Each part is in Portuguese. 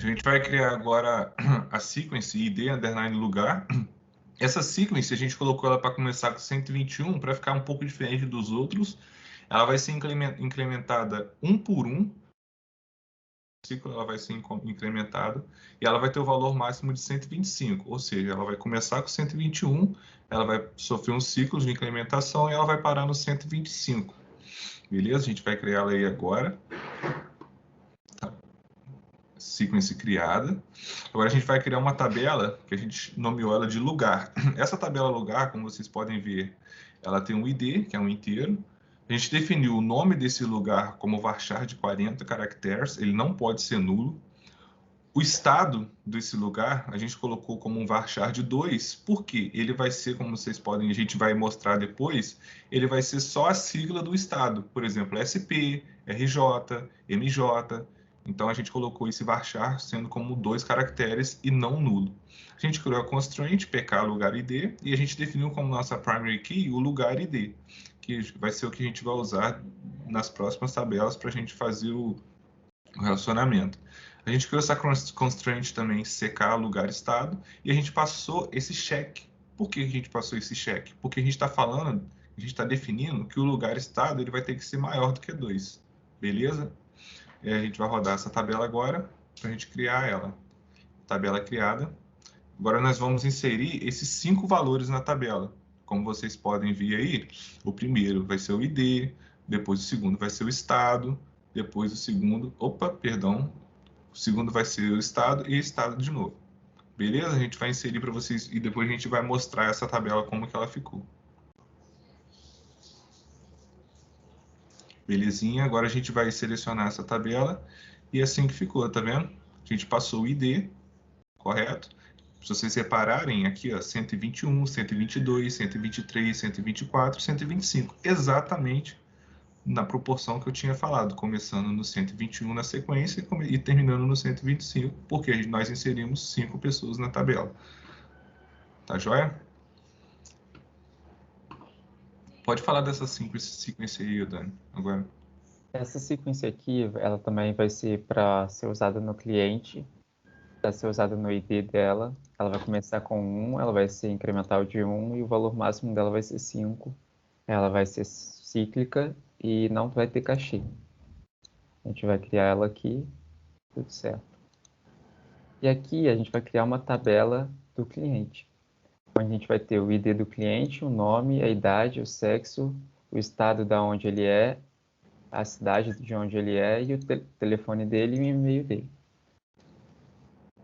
gente. A gente vai criar agora a sequence id underline lugar. Essa sequence a gente colocou ela para começar com 121 para ficar um pouco diferente dos outros. Ela vai ser incrementada um por um. Ciclo ela vai ser incrementada e ela vai ter o valor máximo de 125, ou seja, ela vai começar com 121, ela vai sofrer um ciclo de incrementação e ela vai parar no 125. Beleza? A gente vai criar ela aí agora. Tá. Sequence criada. Agora a gente vai criar uma tabela que a gente nomeou ela de lugar. Essa tabela lugar, como vocês podem ver, ela tem um ID, que é um inteiro. A gente definiu o nome desse lugar como varchar de 40 caracteres, ele não pode ser nulo. O estado desse lugar, a gente colocou como um varchar de 2, porque ele vai ser, como vocês podem, a gente vai mostrar depois, ele vai ser só a sigla do estado. Por exemplo, SP, RJ, MJ. Então, a gente colocou esse varchar sendo como 2 caracteres e não nulo. A gente criou a constraint, pk lugar id, e a gente definiu como nossa primary key o lugar id, que vai ser o que a gente vai usar nas próximas tabelas para a gente fazer o relacionamento. A gente criou essa constraint também, CK, lugar, estado, e a gente passou esse check. Por que a gente passou esse check? Porque a gente está falando, a gente está definindo que o lugar, estado, ele vai ter que ser maior do que 2. Beleza? E a gente vai rodar essa tabela agora, para a gente criar ela. Tabela criada. Agora nós vamos inserir esses 5 valores na tabela. Como vocês podem ver aí, o primeiro vai ser o ID, depois o segundo vai ser o estado, depois o segundo, o segundo vai ser o estado e estado de novo. Beleza? A gente vai inserir para vocês e depois a gente vai mostrar essa tabela como que ela ficou. Belezinha, agora a gente vai selecionar essa tabela e assim que ficou, tá vendo? A gente passou o ID, correto? Se vocês repararem aqui, ó, 121, 122, 123, 124, 125, exatamente na proporção que eu tinha falado, começando no 121 na sequência e terminando no 125, porque nós inserimos 5 pessoas na tabela. Tá joia? Pode falar dessa sequência aí, Dani, agora. Essa sequência aqui, ela também vai ser para ser usada no cliente, para ser usada no ID dela. Ela vai começar com 1, ela vai ser incremental de 1 e o valor máximo dela vai ser 5. Ela vai ser cíclica e não vai ter cachê. A gente vai criar ela aqui, tudo certo. E aqui a gente vai criar uma tabela do cliente, onde a gente vai ter o ID do cliente, o nome, a idade, o sexo, o estado da onde ele é, a cidade de onde ele é e o telefone dele e o e-mail dele.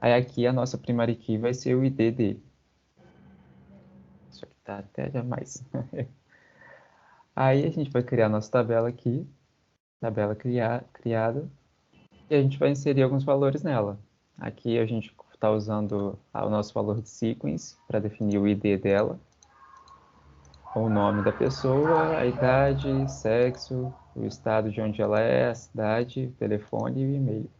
Aí aqui a nossa primária key vai ser o ID dele. Isso aqui tá até demais. Aí a gente vai criar a nossa tabela aqui, tabela criada, e a gente vai inserir alguns valores nela. Aqui a gente está usando o nosso valor de sequence para definir o ID dela, o nome da pessoa, a idade, sexo, o estado de onde ela é, a cidade, o telefone e o e-mail.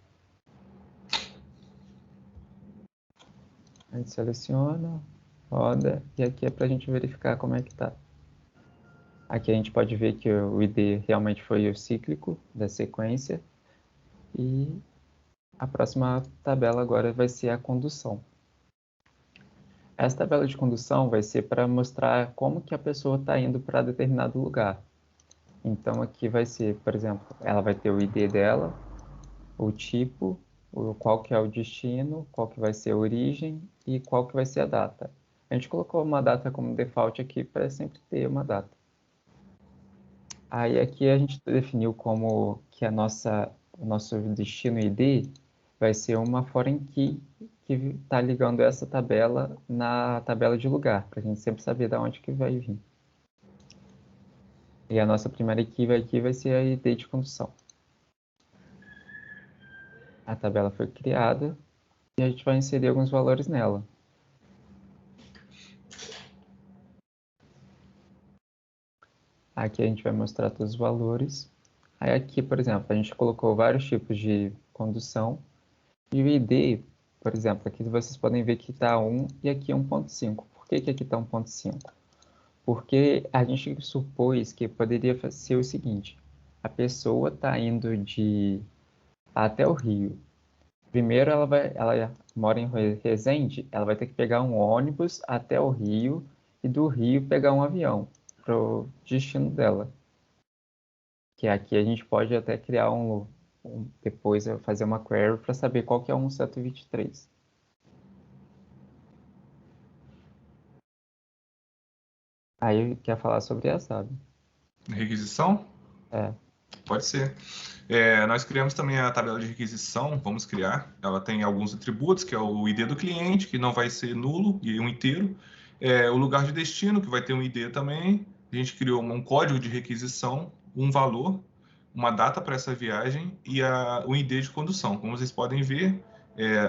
A gente seleciona, roda, e aqui é para a gente verificar como é que está. Aqui a gente pode ver que o ID realmente foi o cíclico da sequência, e a próxima tabela agora vai ser a condução. Essa tabela de condução vai ser para mostrar como que a pessoa está indo para determinado lugar. Então aqui vai ser, por exemplo, ela vai ter o ID dela, o tipo, qual que é o destino, qual que vai ser a origem e qual que vai ser a data. A gente colocou uma data como default aqui para sempre ter uma data. Aí aqui a gente definiu como que o nosso destino ID vai ser uma foreign key que está ligando essa tabela na tabela de lugar, para a gente sempre saber de onde que vai vir. E a nossa primeira key aqui vai ser a ID de condução. A tabela foi criada e a gente vai inserir alguns valores nela. Aqui a gente vai mostrar todos os valores. Aí aqui, por exemplo, a gente colocou vários tipos de condução. E o ID, por exemplo, aqui vocês podem ver que está 1 e aqui 1.5. Por que aqui está 1.5? Porque a gente supôs que poderia ser o seguinte: a pessoa está indo até o Rio. Primeiro ela mora em Resende, ela vai ter que pegar um ônibus até o Rio e do Rio pegar um avião para o destino dela. Que aqui a gente pode até criar depois eu fazer uma query para saber qual que é o 1123. Aí quer falar sobre essa, sabe? Requisição? É. Pode ser. Nós criamos também a tabela de requisição, vamos criar. Ela tem alguns atributos, que é o ID do cliente, que não vai ser nulo e um inteiro. O lugar de destino, que vai ter um ID também. A gente criou um código de requisição, um valor, uma data para essa viagem e o ID de condução. Como vocês podem ver,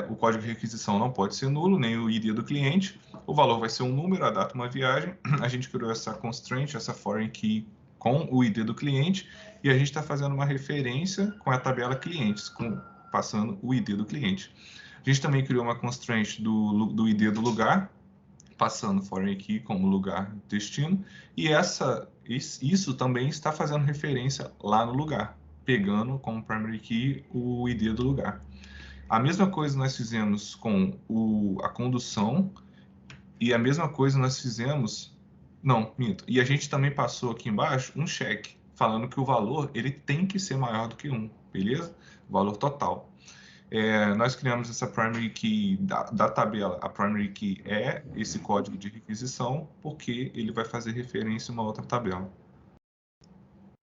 o código de requisição não pode ser nulo, nem o ID do cliente. O valor vai ser um número, a data uma viagem. A gente criou essa constraint, essa foreign key com o ID do cliente e a gente está fazendo uma referência com a tabela clientes, passando o ID do cliente. A gente também criou uma constraint do ID do lugar, passando foreign key como lugar destino, e isso também está fazendo referência lá no lugar, pegando como primary key o ID do lugar. A mesma coisa nós fizemos com a condução, e a mesma coisa nós fizemos... Não, minto. E a gente também passou aqui embaixo um check, falando que o valor ele tem que ser maior do que 1, beleza? O valor total. Nós criamos essa primary key da tabela. A primary key é esse código de requisição, porque ele vai fazer referência a uma outra tabela.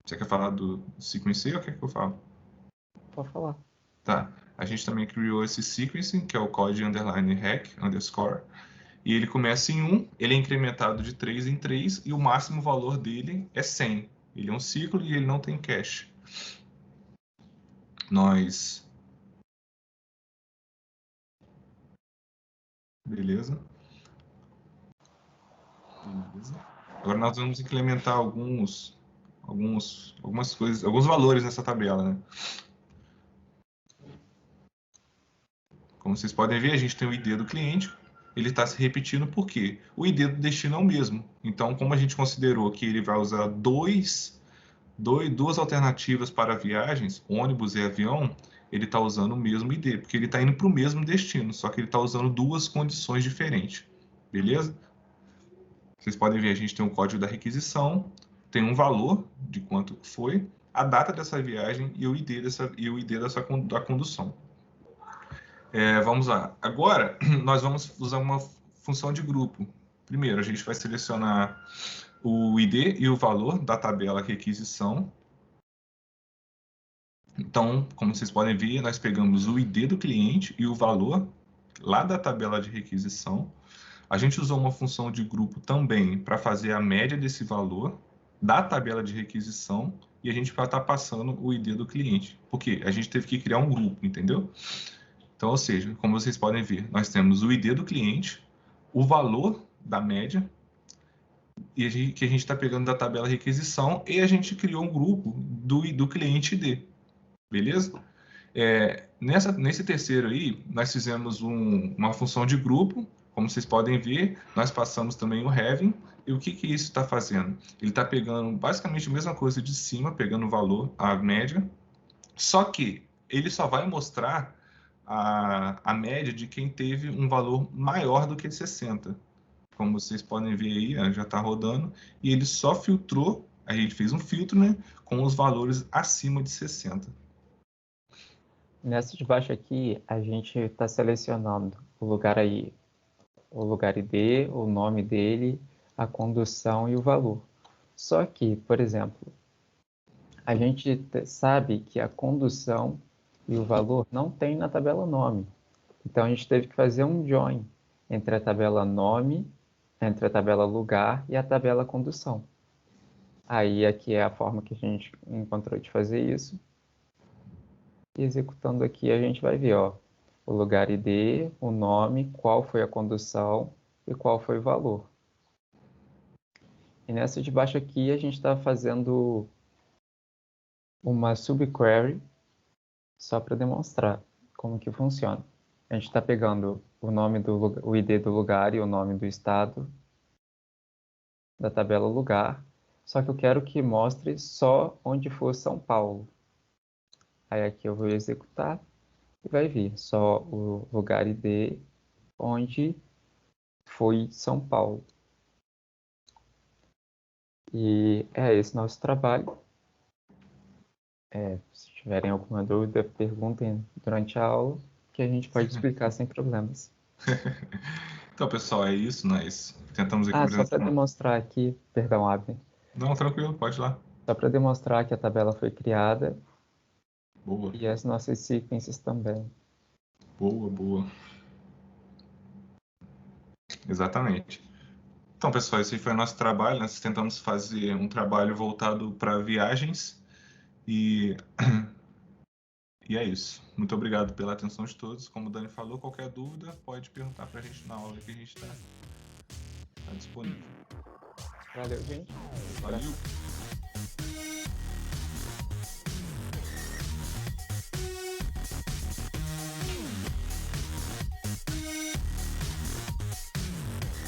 Você quer falar do sequencing ou quer que eu fale? Pode falar. Tá. A gente também criou esse sequencing, que é o code underline hack underscore. E ele começa em 1, ele é incrementado de 3 em 3 e o máximo valor dele é 100. Ele é um ciclo e ele não tem cache. Beleza. Agora nós vamos implementar algumas coisas, alguns valores nessa tabela, né? Como vocês podem ver, a gente tem o ID do cliente, ele está se repetindo porque o ID do destino é o mesmo. Então, como a gente considerou que ele vai usar duas alternativas para viagens, ônibus e avião, ele está usando o mesmo ID, porque ele está indo para o mesmo destino, só que ele está usando duas condições diferentes. Beleza? Vocês podem ver, a gente tem um código da requisição, tem um valor de quanto foi, a data dessa viagem e o ID da condução. Vamos lá. Agora, nós vamos usar uma função de grupo. Primeiro, a gente vai selecionar o ID e o valor da tabela requisição. Então, como vocês podem ver, nós pegamos o ID do cliente e o valor lá da tabela de requisição. A gente usou uma função de grupo também para fazer a média desse valor da tabela de requisição e a gente vai estar passando o ID do cliente. Porque a gente teve que criar um grupo, entendeu? Então, ou seja, como vocês podem ver, nós temos o ID do cliente, o valor da média, que a gente está pegando da tabela requisição, e a gente criou um grupo do cliente ID. Beleza? Nesse terceiro aí, nós fizemos uma função de grupo, como vocês podem ver, nós passamos também o having, e o que isso está fazendo? Ele está pegando basicamente a mesma coisa de cima, pegando o valor, a média, só que ele só vai mostrar a média de quem teve um valor maior do que 60. Como vocês podem ver aí, já está rodando, e ele só filtrou, a gente fez um filtro, né, com os valores acima de 60. Nessa de baixo aqui, a gente está selecionando o lugar aí, o lugar ID, o nome dele, a condução e o valor. Só que, por exemplo, a gente sabe que a condução e o valor não tem na tabela nome. Então, a gente teve que fazer um join entre a tabela nome, entre a tabela lugar e a tabela condução. Aí, aqui é a forma que a gente encontrou de fazer isso. E executando aqui, a gente vai ver, ó, o lugar ID, o nome, qual foi a condução e qual foi o valor. E nessa de baixo aqui, a gente está fazendo uma subquery só para demonstrar como que funciona. A gente está pegando o nome o ID do lugar e o nome do estado da tabela lugar, só que eu quero que mostre só onde for São Paulo. Aí aqui eu vou executar e vai vir só o lugar ID onde foi São Paulo. E é esse nosso trabalho. Se tiverem alguma dúvida, perguntem durante a aula, que a gente pode explicar sem problemas. Então, pessoal, é isso. Nós tentamos aqui Só para apresentar. demonstrar aqui, perdão, Abner, Não, tranquilo, pode ir lá. só para demonstrar que a tabela foi criada Boa, e as nossas sequências também. boa. Exatamente. Então, pessoal, esse foi o nosso trabalho. Nós tentamos fazer um trabalho voltado para viagens e é isso. Muito obrigado pela atenção de todos. Como o Dani falou, qualquer dúvida pode perguntar para a gente na aula que a gente está disponível. Valeu, gente. Valeu!